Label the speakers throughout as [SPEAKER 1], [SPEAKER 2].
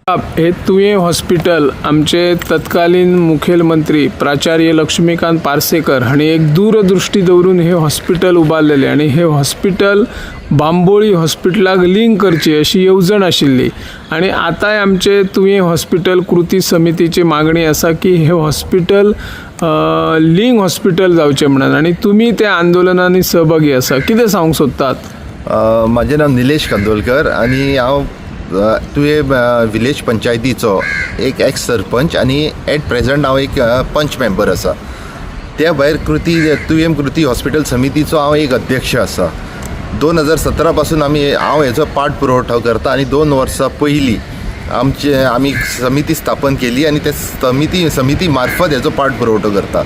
[SPEAKER 1] हे तुये हॉस्पिटल आमचे तत्कालीन मुखेलमंत्री प्राचार्य लक्ष्मीकांत पार्सेकर हांणी एक दूरदृष्टी दवरून हे हॉस्पिटल उबारलेले आणि हे हॉस्पिटल बांबोळी हॉस्पिटलाक लिंक करची अशी येवजण आशिल्ली आणि आतांय आमचे तुये हॉस्पिटल कृती समितीची मागणी आसा की हे हॉस्पिटल लिंक हॉस्पिटल जावचें म्हणून आणि तुम्ही त्या आंदोलनांनी सहभागी आसा. कितें सांगूंक सोदतात?
[SPEAKER 2] माझे नाव निलेश कांदोलकर आणि हांव तुवें विलेज पंचायतीचो एक एक्स सरपंच आणि एट प्रेझंट हांव एक पंच मेंबर आसा. त्या भायर तुवें कृती हॉस्पिटल समितीचो हांव एक अध्यक्ष आसा. 2017 पासून हांव हेचो पाठपुरवठा करता आणि 2 वर्सां पयलीं आमी समिती स्थापन केली आणि त्या समिती मार्फत हेचो पाठपुरवठो करता.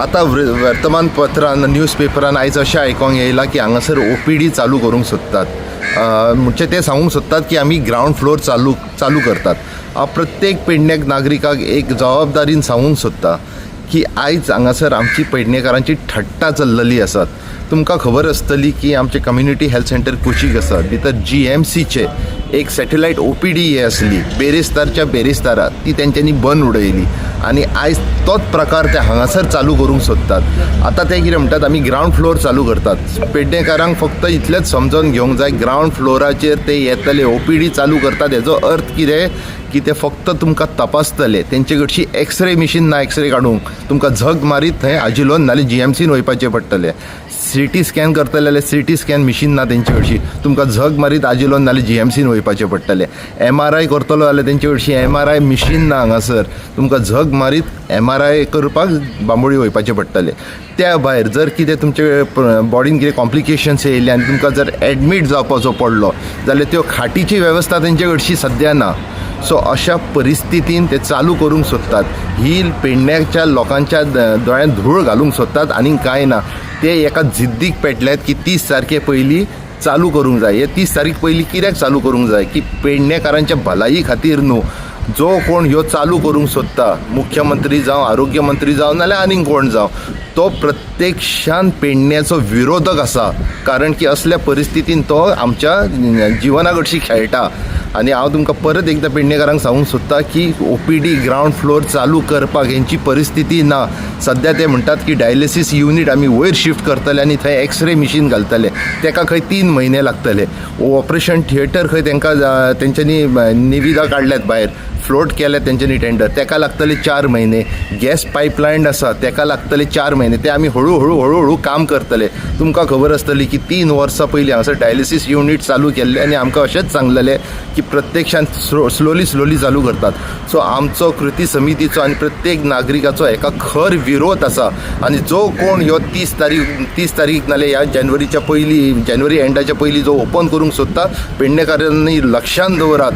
[SPEAKER 2] आता वर्तमानपत्रान न्यूजपेपरान आयज अशें आयकोंक येयलां की हांगासर OPD चालू करूंक सोदतात. म्हणजे ते सांगूंक सोदतात की आमी ग्रावंड फ्लोर चालू करतात. हांव प्रत्येक पेडणेक नागरिकाक एक जबाबदारीन सांगूंक सोदता की आयज हांगासर आमची पेडणेकारांची थट्टा चल्लली आसात. तुमकां खबर आसतली की आमचे कम्युनिटी हेल्थ सेंटर कुशीक आसा. भितर GMCचे एक सॅटेलायट OPD हे आसली बेरेस्तारच्या बेरेस्तारा, ती तेंच्यांनी बंद उडयली आणि आयज तोच प्रकार ते हांगासर चालू करूंक सोदतात. आतां ते कितें म्हणटात आमी ग्रावंड फ्लोर चालू करतात. पेडणेकारांक फक्त इतलेंच समजून घेवंक जाय, ग्रावंड फ्लोराचेर ते येतले OPD चालू करतात हेजो अर्थ कितें की ते फक्त तुमकां तपासतले. तेंचे कडची एक्सरे मिशीन ना एक्सरे काडूंक, तुमकां झग मारीत थंय आजिलोन नाल्यार GMCन वयपाचें पडटलें. CT स्कॅन करतले जाल्यार CT स्कॅन मिशीन ना तेंचे कडची, तुमकां झग मारीत आजिलोन नाल्यार GMCन वयपाचें पडटलें. MRI करतलो जाल्यार तेंचे कडची MRI मिशीन ना हांगासर, तुमकां झग मारीत MRI करपाक बांबोळी वयपाचें पडटलें. त्या भायर जर कितें तुमचे बॉडीन कितें कॉम्प्लिकेशन्स येयले आनी तुमकां जर एडमीट जावपाचो पडलो जाल्यार त्यो खाटीची वेवस्था तेंचे कडची सद्या ना. सो अशा परिस्थितीन ते चालू करूंक सोदतात. ही पेडण्याच्या लोकांच्या दोळ्यांत धूळ घालूंक सोदतात आनी कांय ना. ते एका जिद्दीक पेटल्यात की 30 तारखे पयलीं चालू करूंक जाय. हे 30 तारीख पयलीं कित्याक चालू करूंक जाय की पेडणेकारांच्या भलायी खातीर न्हू. जो कोण ह्यो चालू करूंक सोदता, मुख्यमंत्री जावं, आरोग्य मंत्री जावं नाल्यार आनीक कोण जावं, तो प्रत्यक्षान पेडण्याचो विरोधक आसा. कारण की असल्या परिस्थितीन तो आमच्या जिवना कडशी खेळटा. आणि हांव तुमकां परत एकदां पेडणेकारांक सांगूंक सोदता की OPD ग्रावंड फ्लोर चालू करपाक हेंची परिस्थिती ना. सद्या ते म्हणटात की डायलिसीस युनीट आमी वयर शिफ्ट करतले आनी थंय एक्सरे मिशीन घालतले, तेका खंय 3 म्हयने लागतले. ऑपरेशन थिएटर खंय तेंच्यांनी निविदा काडल्यात भायर, फ्लोट केल्यात तेंच्यांनी टेंडर, तेका लागतले 4 म्हयने. गॅस पायपलायन आसा तेका लागतले 4 म्हयने. ते आमी हळू काम करतले. तुमकां खबर आसतली की 3 वर्सां पयलीं हांगासर डायलिसीस युनीट चालू केल्ले आनी आमकां अशेंच सांगलेलें की प्रत्यक्षान स्लोली चालू करतात. सो आमचो कृती समितीचो आनी प्रत्येक नागरिकाचो हेका खर विरोध आसा. आनी जो कोण ह्यो 30 तारीख नाल्यार ह्या जानेवारी एंडाच्या पयलीं जो ओपन करूंक सोदता, पेडणेकारांनी लक्षांत दवरात,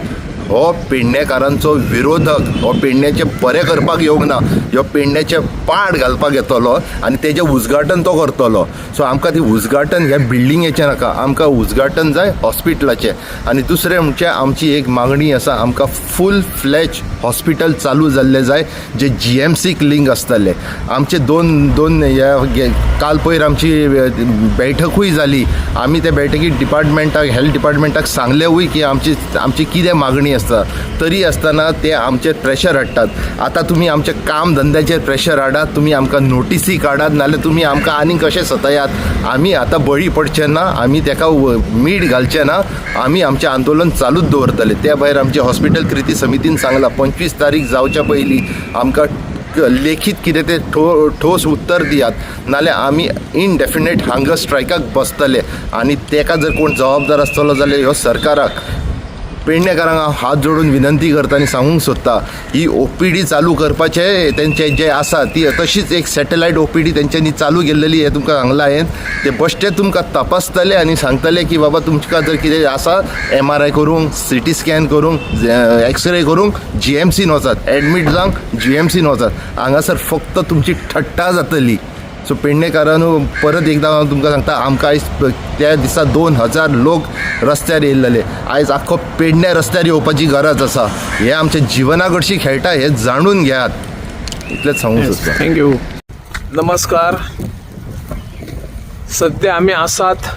[SPEAKER 2] हो पेडणेकारांचो विरोधक, हो पेडण्याचें बरें करपाक येवंक ना, ह्यो पेडण्याचें पाड घालपाक येतलो आनी तेजें उजघाटन तो करतलो. सो आमकां ती उजघाटन ह्या बिल्डिंगेचें नाका, आमकां उजघाटन जाय हॉस्पिटलाचें. आनी दुसरें म्हणजे आमची एक मागणी आसा, आमकां फूल फ्लॅज हॉस्पिटल चालू जाल्लें जाय जे GMCक लिंक आसतलें. आमचे दोन काल पयर आमची बैठकूय जाली. आमी त्या बैठकीत हेल्थ डिपार्टमेंटाक सांगलेंवूय की आमची कितें मागणी आसता. तरी आसतना ते आमचेर प्रेशर हाडटात. आतां तुमी आमच्या काम धंद्याचेर प्रेशर हाडात, तुमी आमकां नोटिसी काडात, नाल्यार तुमी आमकां आनीक कशें सतयात. आमी आतां बळी पडचे ना, आमी तेका मीठ घालचे ना, आमी आमचें आंदोलन चालूच दवरतले. त्या भायर आमच्या हॉस्पिटल कृती समितीन सांगलां 25 तारीख जावच्या पयलीं आमकां लेखीत कितें ते ठोस उत्तर दियात, नाल्यार आमी इनडेफिनेट हांगर स्ट्रायकाक बसतले. आनी तेका जर कोण जबाबदार आसतलो जाल्यार ह्यो सरकाराक, पेडणेकारांक हांव हात जोडून विनंती करता आनी सांगूंक सोदता, ही OPD चालू करपाचें तेंचें जें आसा ती तशीच एक सॅटेलायट OPD तेंच्यांनी चालू केल्लेली. हें तुमकां सांगलां हांवें. ते बश्टे तुमकां तपासतले आनी सांगतले की बाबा तुमकां जर कितें आसा MRI करूंक, CT स्कॅन करूंक, एक्सरे करूंक GMCन वचात, एडमीट जावंक GMCन वचात. हांगासर फक्त तुमची थट्टा जातली. सो पेडणेकारांनो परत एकदां हांव तुमकां सांगता, आमकां आयज त्या दिसा 2000 लोक रस्त्यार येयल्ले. आयज आख्खो पेडणे रस्त्यार येवपाची गरज आसा. हे आमच्या जिवना कडशी खेळटा हे जाणून घेयात. इतलेंच सांगूंक सोदता.
[SPEAKER 1] थँक्यू. नमस्कार. सध्या आमी आसात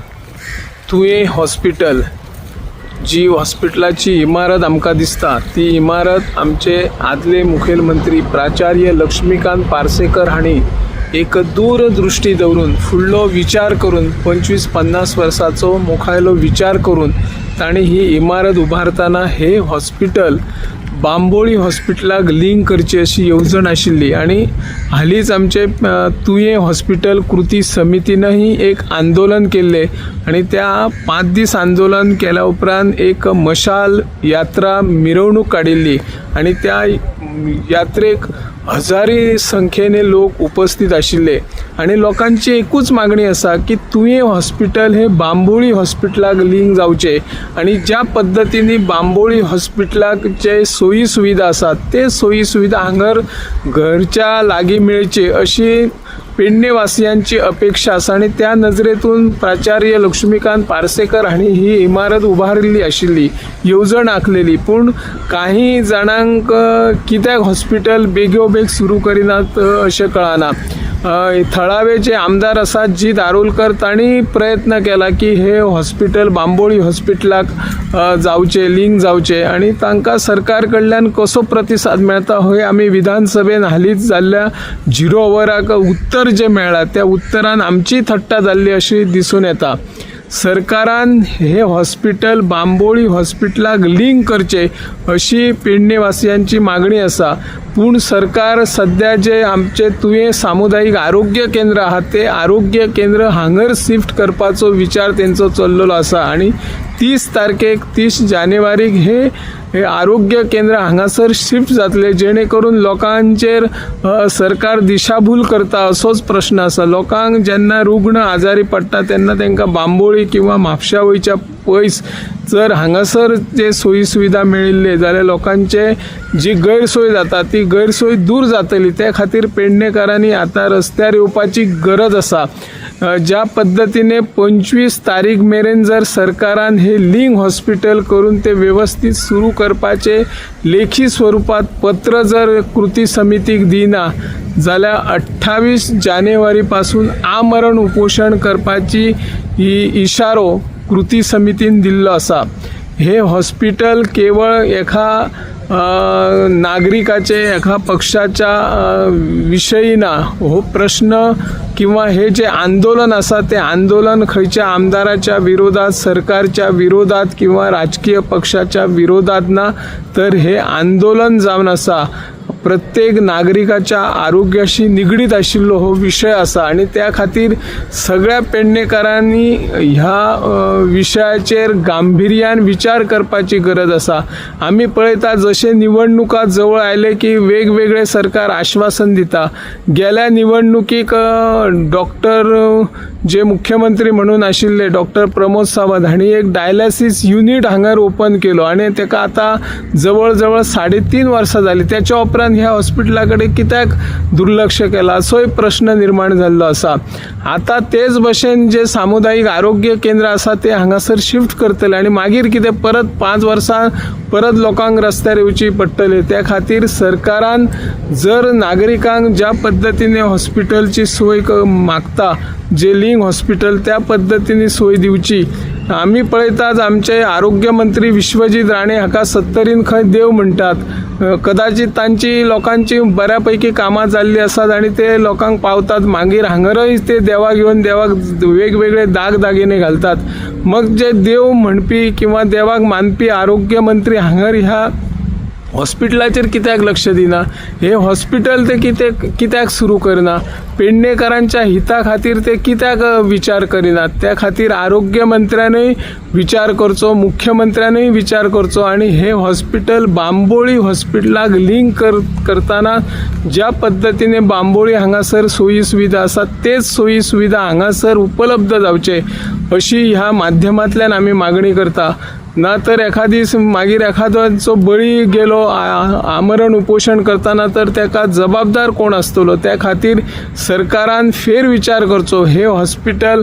[SPEAKER 1] तुये हॉस्पिटल जी हॉस्पिटलाची इमारत आमकां दिसता ती इमारत आमचे आदले मुखेलमंत्री प्राचार्य लक्ष्मीकांत पार्सेकर हांणी एक दूरदृष्टी दवरून फुडलो विचार करून 25-50 वर्सांचो मुखायलो विचार करून तांणी ही इमारत उबारतना हे हॉस्पिटल बांबोळी हॉस्पिटलाक लिंक करची अशी येवजण आशिल्ली आणि हालींच आमचे तुये हॉस्पिटल कृती समितीनंही एक आंदोलन केल्लें आणि त्या 5 दीस आंदोलन केल्या उपरांत एक मशाल यात्रा मिरवणूक काडिल्ली आणि त्या यात्रेक हजारी संख्येने लोक उपस्थित आशिल्ले आणि लोकांची एकूच मागणी आसा की तुये हॉस्पिटल हे बांबोळी हॉस्पिटलाक लिंक जावचे आणि ज्या पद्धतीने बांबोळी हॉस्पिटलाक जे सोयी सुविधा आसात ते सोयी सुविधा हांगर घरच्या लागीं मेळचे अशी पेडणेवासियांची अपेक्षा आसा आणि त्या नजरेतून प्राचार्य लक्ष्मीकांत पार्सेकर हांणी ही इमारत उबारिल्ली आशिल्ली येवजण आंखलेली पूण काही जाणांक कित्याक हॉस्पिटल बेगोबेग सुरू करिनात अशें कळना थळावे जे आमदार आसात जी दारुलकर तांणी प्रयत्न केला की हे हॉस्पिटल बांबोळी हॉस्पिटलाक जावचे लिंक जावचे आणि तांकां सरकार कडल्यान कसो प्रतिसाद मेळटा हें आमी विधानसभेन हालींच जाल्ल्या 0 अवराक उत्तर जे मेळ्ळां त्या उत्तरान आमची थट्टा जाल्ली अशी दिसून येता सरकारान हे हॉस्पिटल बांबोळी हॉस्पिटलाक लिंक करचे अशी पेडणेवासियांची मागणी आसा पूण सरकार सध्या जे आमचे तुये सामुदायिक आरोग्य केंद्र आहा ते आरोग्य केंद्र हांगर शिफ्ट करपाचो विचार तेंचो चल्लेलो आसा आणि 30 तारखेक 30 जानेवारीक हे आरोग्य केंद्र हांगासर शिफ्ट जातले जेणे करून लोकांचेर सरकार दिशाभूल करता असोच प्रश्न आसा लोकांक जेन्ना रुग्ण आजारी पडटा तेन्ना तांकां बांबोळी किंवा म्हापशा वयच्या पयस जर हांगासर जे सोयी सुविधा मेळिल्ले जाल्यार लोकांचे जी गैरसोय जाता ती गैरसोय दूर जातली त्या खातीर पेडणेकारांनी आता रस्त्यार येवपाची गरज आसा ज्या पद्धतीने 25 तारीख मेरेन जर सरकारान हे लिंक हॉस्पिटल करून ते व्यवस्थित सुरू करपाचे लेखी स्वरूपात पत्र जर कृती समितीक दिना जाल्यार 28 जानेवारी पासून आमरण उपोषण करपाची इशारो कृती समितीन दिल्लो आसा हे हॉस्पिटल केवळ एका नागरिकाचे एका पक्षाच्या विषयी ना हो प्रश्न किंवा हे जे आंदोलन आसा ते आंदोलन खंयच्या आमदाराच्या विरोधात सरकारच्या विरोधात किंवा राजकीय पक्षाच्या विरोधात ना तर हे आंदोलन जावन आसा प्रत्येक नागरिकाच्या आरोग्याशी निगडीत आशिल्लो हो विषय आसा आणि त्या खातीर सगळ्या पेडणेकारांनी ह्या विशयाचेर गांभीर्यान विचार करपाची गरज आसा आमी पळयता जशे निवडणुका जवळ आयले की वेगवेगळे सरकार आश्वासन दिता गेल्या निवडणुकीक डॉक्टर जे मुख्यमंत्री म्हणून आशिल्ले डॉक्टर प्रमोद सावंत हांणी एक डायलिसीस युनिट हांगर ओपन केलो आणि तेका आता जवळ जवळ 3.5 वर्सां जाली त्याच्या उपरांत ह्या हॉस्पिटलाकडे कित्याक दुर्लक्ष केला असोय प्रश्न निर्माण जाल्लो आसा आता तेच भशेन जे सामुदायिक आरोग्य केंद्र आसा ते हांगासर शिफ्ट करतले आणि मागीर कितें परत 5 वर्सां परत लोकांक रस्त्यार येवची पडटले त्या खातीर सरकारान जर नागरिकांक ज्या पद्धतीने हॉस्पिटलची सोय मागता जे लिंक हॉस्पिटल त्या पद्धतीने सोय दिवची आम्ही पळयतात आमचे आरोग्य मंत्री विश्वजीत राणे हाका 70रीन खंय देव म्हणटात कदाचित तांची लोकांची बऱ्यापैकी कामां जाल्ली आसात आणि ते लोकांक पावतात मागीर हांगरय ते देवाक घेवन देवाक वेगवेगळे दागिने घालतात मग जे देव म्हणपी किंवा देवाक मानपी आरोग्य मंत्री हांगर ह्या हॉस्पिटलाचेर कित्याक लक्ष दिना हे हॉस्पिटल ते कित्याक सुरू करना पेडणेकारांच्या हिता खातीर ते कित्याक विचार करिनात त्या खातीर आरोग्य मंत्र्यानय विचार करचो मुख्यमंत्र्यानय विचार करचो आणि हे हॉस्पिटल बांबोळी हॉस्पिटलाक लिंक करताना ज्या पद्धतीने बांबोळी हांगासर सोयी सुविधा आसात तेच सोयी सुविधा हांगासर उपलब्ध जावचे अशी ह्या माध्यमांतल्यान आमी मागणी करता ना तर एखादीस मागीर एखादो बळी गेलो आमरण उपोषण करताना तर त्याका जबाबदार कोण आसतलो त्या खातीर सरकारान फेर विचार करचो हे हॉस्पिटल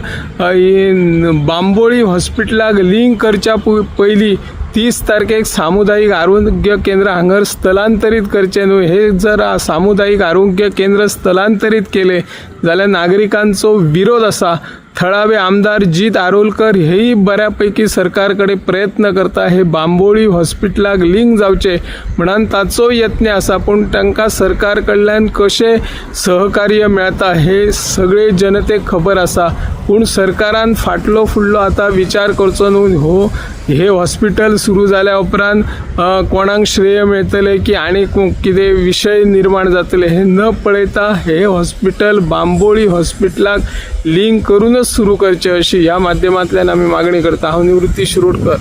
[SPEAKER 1] बांबोळी हॉस्पिटलाक लिंक करच्या पयलीं 30 तारखेक सामुदायिक आरोग्य केंद्र हांगर स्थलांतरीत करचे न्हू हे जर सामुदायिक आरोग्य केंद्र स्थलांतरीत केले जाल्यार नागरिकांचो विरोध आसा थळावे आमदार जीत आरोलकर हेही बऱ्यापैकी सरकारकडे प्रयत्न करता हे बांबोळी हॉस्पिटलाक लिंक जावचे म्हणून ताचो यत्न आसा, पण तांकां सरकार कडल्यान कशें सहकार्य मेळता हे सगळे जनतेक खबर आसा. पूण सरकारान फाटलो फुडलो आतां विचार करचो न्हू. हे हॉस्पिटल सुरू जाल्या उपरांत कोणाक श्रेय मेळटले की आनी कितें विशय निर्माण जातले हे न पळयता हे हॉस्पिटल बांबोळी हॉस्पिटलाक लिंक करूनच सुरू करचे अशी ह्या माध्यमांतल्यान आमी मागणी करता. हांव निवृत्ती शिरोडकर.